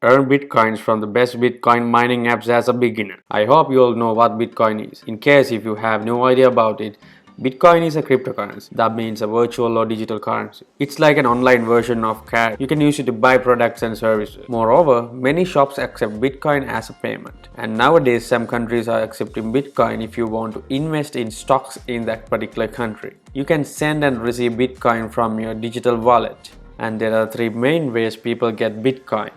Earn Bitcoins from the best Bitcoin mining apps as a beginner. I hope you all know what Bitcoin is. In case if you have no idea about it, Bitcoin is a cryptocurrency. That means a virtual or digital currency. It's like an online version of cash. You can use it to buy products and services. Moreover, many shops accept Bitcoin as a payment. And nowadays, some countries are accepting Bitcoin if you want to invest in stocks in that particular country. You can send and receive Bitcoin from your digital wallet. And there are three main ways people get Bitcoin.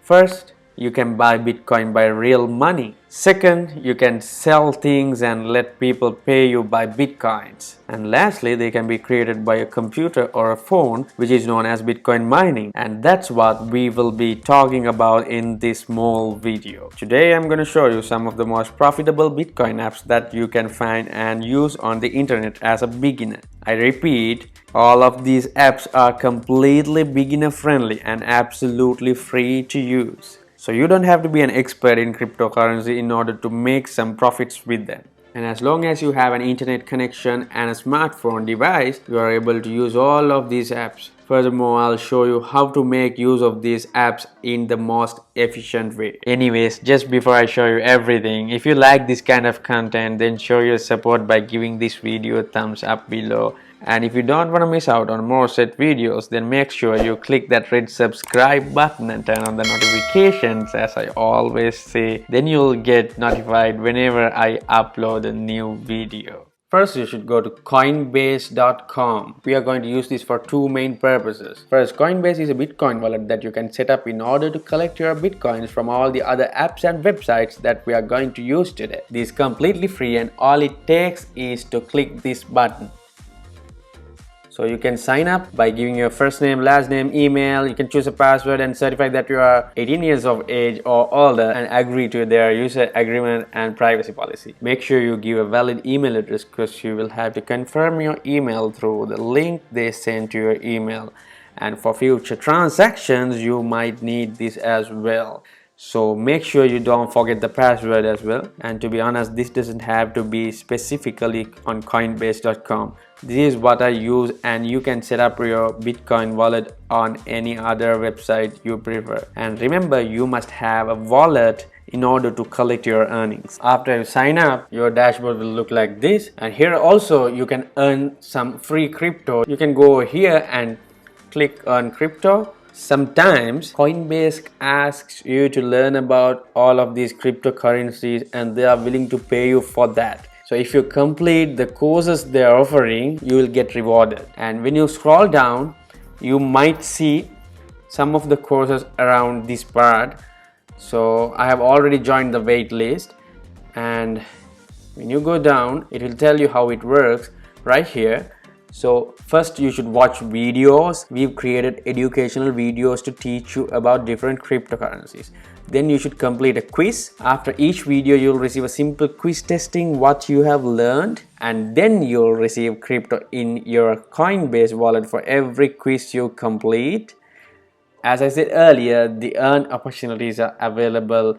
First, you can buy Bitcoin by real money. Second, you can sell things and let people pay you by Bitcoins. And lastly, they can be created by a computer or a phone, which is known as Bitcoin mining. And that's what we will be talking about in this small video. Today, I'm going to show you some of the most profitable Bitcoin apps that you can find and use on the internet as a beginner. I repeat, all of these apps are completely beginner friendly and absolutely free to use. So you don't have to be an expert in cryptocurrency in order to make some profits with them. And as long as you have an internet connection and a smartphone device, you are able to use all of these apps. Furthermore, I'll show you how to make use of these apps in the most efficient way. Anyways, just before I show you everything, if you like this kind of content, then show your support by giving this video a thumbs up below. And if you don't want to miss out on more such videos, then make sure you click that red subscribe button and turn on the notifications, as I always say. Then you'll get notified whenever I upload a new video. First, you should go to Coinbase.com. We are going to use this for two main purposes. First, Coinbase is a Bitcoin wallet that you can set up in order to collect your Bitcoins from all the other apps and websites that we are going to use today. This is completely free and all it takes is to click this button. So you can sign up by giving your first name, last name, email. You can choose a password and certify that you are 18 years of age or older and agree to their user agreement and privacy policy. Make sure you give a valid email address because you will have to confirm your email through the link they send to your email. And for future transactions, you might need this as well. So make sure you don't forget the password as well. And to be honest, this doesn't have to be specifically on Coinbase.com. This is what I use, and you can set up your Bitcoin wallet on any other website you prefer. And remember, you must have a wallet in order to collect your earnings. After you sign up, your dashboard will look like this. And here also you can earn some free crypto. You can go here and click on crypto. Sometimes Coinbase asks you to learn about all of these cryptocurrencies and they are willing to pay you for that. So if you complete the courses they are offering, you will get rewarded. And when you scroll down, you might see some of the courses around this part. So I have already joined the wait list, and when you go down, it will tell you how it works right here. So first you should watch videos. We've created educational videos to teach you about different cryptocurrencies. Then you should complete a quiz. After each video, you'll receive a simple quiz testing what you have learned, and then you'll receive crypto in your Coinbase wallet for every quiz you complete. As I said earlier, the earn opportunities are available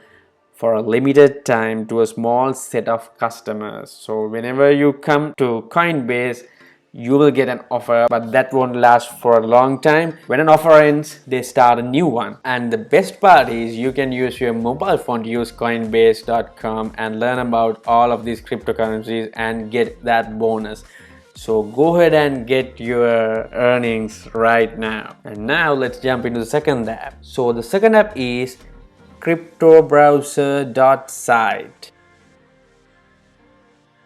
for a limited time to a small set of customers. So whenever you come to Coinbase, you will get an offer, but that won't last for a long time. When an offer ends, they start a new one. And the best part is you can use your mobile phone to use Coinbase.com and learn about all of these cryptocurrencies and get that bonus. So go ahead and get your earnings right now. And now let's jump into the second app. So the second app is cryptobrowser.site.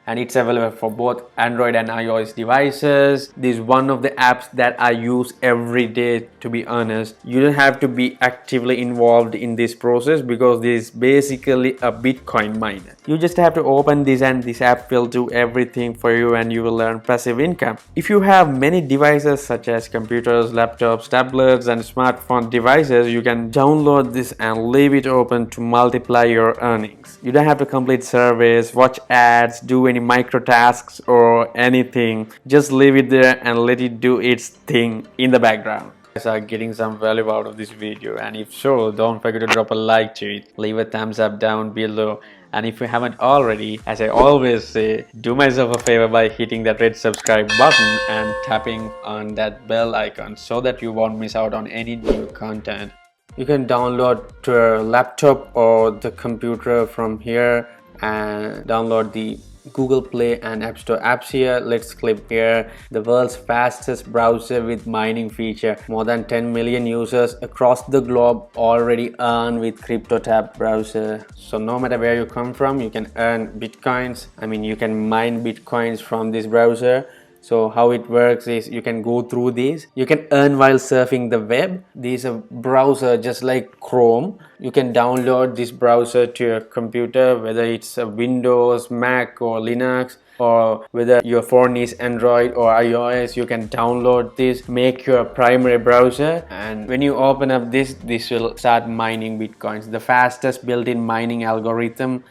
And it's available for both Android and iOS devices. This is one of the apps that I use every day, to be honest. You don't have to be actively involved in this process because this is basically a Bitcoin miner. You just have to open this and this app will do everything for you and you will earn passive income. If you have many devices such as computers, laptops, tablets and smartphone devices, you can download this and leave it open to multiply your earnings. You don't have to complete surveys, watch ads, do any micro tasks or anything. Just leave it there and let it do its thing in the background. You guys are getting some value out of this video, and if so, don't forget to drop a like to it, leave a thumbs up down below, and if you haven't already, as I always say, do myself a favor by hitting that red subscribe button and tapping on that bell icon so that you won't miss out on any new content. You can download to your laptop or the computer from here and download the Google Play and App Store apps here. Let's click here. The world's fastest browser with mining feature. More than 10 million users across the globe already earn with CryptoTab browser. So no matter where you come from, you can earn bitcoins. I mean, you can mine bitcoins from this browser. So how it works is you can go through this. You can earn while surfing the web. This is a browser just like Chrome. You can download this browser to your computer, whether it's a Windows, Mac or Linux, or whether your phone is Android or iOS. You can download this, make your primary browser, and when you open up this will start mining bitcoins. The fastest built-in mining algorithm.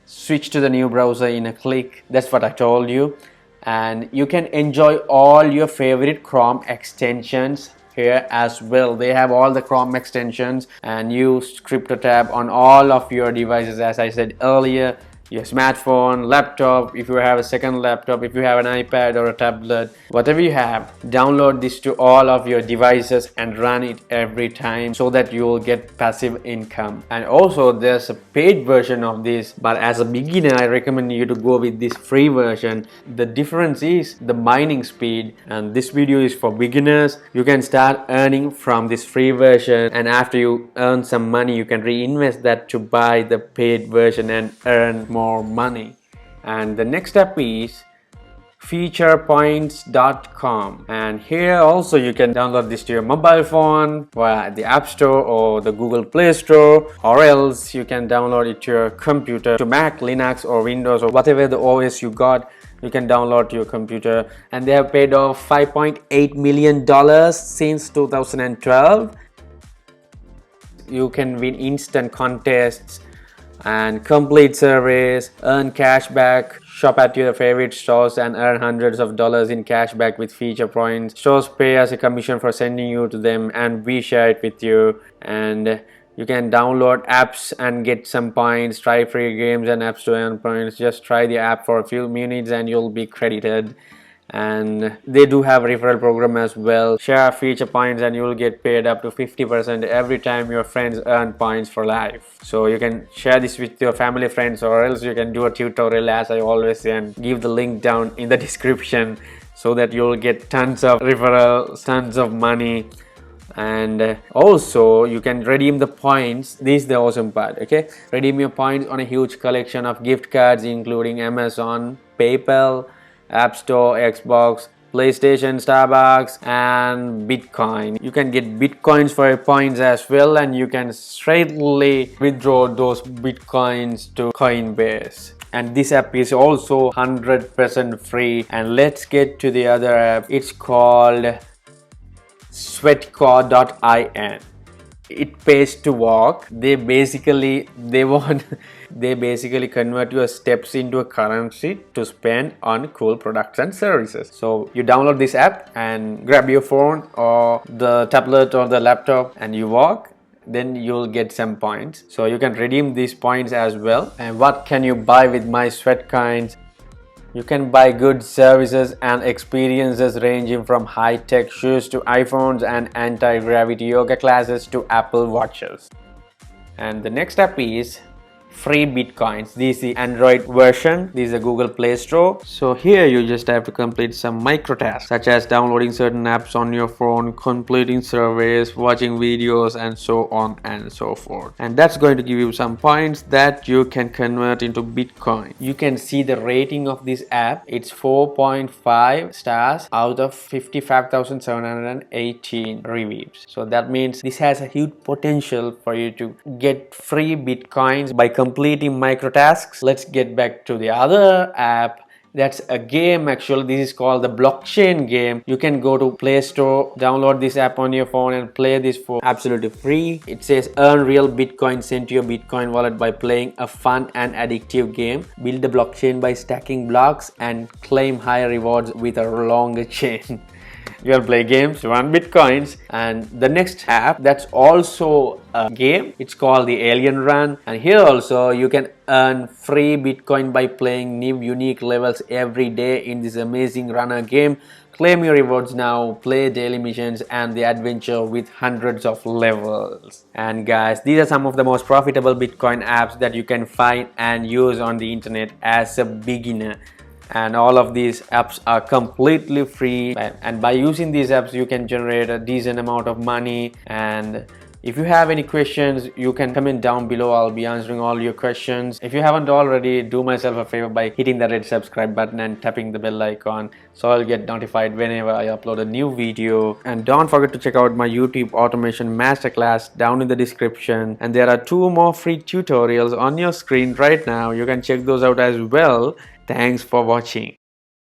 Switch to the new browser in a click. That's what I told you. And you can enjoy all your favorite Chrome extensions here as well. They have all the Chrome extensions and use CryptoTab on all of your devices, as I said earlier. Your smartphone, laptop, if you have a second laptop, if you have an iPad or a tablet, whatever you have, download this to all of your devices and run it every time so that you will get passive income. And also there's a paid version of this, but as a beginner I recommend you to go with this free version. The difference is the mining speed, and this video is for beginners. You can start earning from this free version, and after you earn some money you can reinvest that to buy the paid version and earn more money. And the next step is featurepoints.com, and here also you can download this to your mobile phone via the App Store or the Google Play Store, or else you can download it to your computer, to Mac, Linux or Windows or whatever the OS you got. You can download to your computer, and they have paid off $5.8 million since 2012. You can win instant contests and complete surveys, earn cash back, shop at your favorite stores and earn hundreds of dollars in cash back with feature points. Stores pay us a commission for sending you to them, and we share it with you. And you can download apps and get some points, try free games and apps to earn points. Just try the app for a few minutes and you'll be credited. And they do have a referral program as well. Share feature points and you will get paid up to 50% every time your friends earn points for life. So you can share this with your family, friends, or else you can do a tutorial, as I always say, and give the link down in the description so that you'll get tons of referrals, tons of money. And also you can redeem the points. This is the awesome part, okay? Redeem your points on a huge collection of gift cards including Amazon, PayPal, App Store, Xbox, PlayStation, Starbucks and Bitcoin. You can get Bitcoins for your points as well, and you can straightly withdraw those Bitcoins to Coinbase. And this app is also 100% free. And let's get to the other app. It's called sweatcore.in. It pays to walk. They basically convert your steps into a currency to spend on cool products and services. So you download this app and grab your phone or the tablet or the laptop and you walk, then you'll get some points. So you can redeem these points as well. And what can you buy with my sweat coins? You can buy goods, services and experiences ranging from high-tech shoes to iPhones and anti-gravity yoga classes to Apple Watches. And the next step is free bitcoins. This is the Android version. This is the Google Play Store. So here you just have to complete some micro tasks such as downloading certain apps on your phone, completing surveys, watching videos and so on and so forth. And that's going to give you some points that you can convert into Bitcoin. You can see the rating of this app. It's 4.5 stars out of 55,718 reviews. So that means this has a huge potential for you to get free bitcoins by completing micro tasks. Let's get back to the other app. That's a game actually. This is called the blockchain game. You can go to Play Store, download this app on your phone and play this for absolutely free. It says earn real Bitcoin sent to your Bitcoin wallet by playing a fun and addictive game. Build the blockchain by stacking blocks and claim higher rewards with a longer chain. You will play games to earn bitcoins. And the next app that's also a game, it's called the Alien Run. And here also you can earn free bitcoin by playing new unique levels every day in this amazing runner game. Claim your rewards now, play daily missions and the adventure with hundreds of levels. And guys, these are some of the most profitable bitcoin apps that you can find and use on the internet as a beginner. And all of these apps are completely free, and by using these apps you can generate a decent amount of money. And if you have any questions, you can comment down below. I'll be answering all your questions. If you haven't already, do myself a favor by hitting the red subscribe button and tapping the bell icon so I'll get notified whenever I upload a new video. And don't forget to check out my YouTube automation masterclass down in the description, and there are 2 more free tutorials on your screen right now. You can check those out as well. Thanks for watching.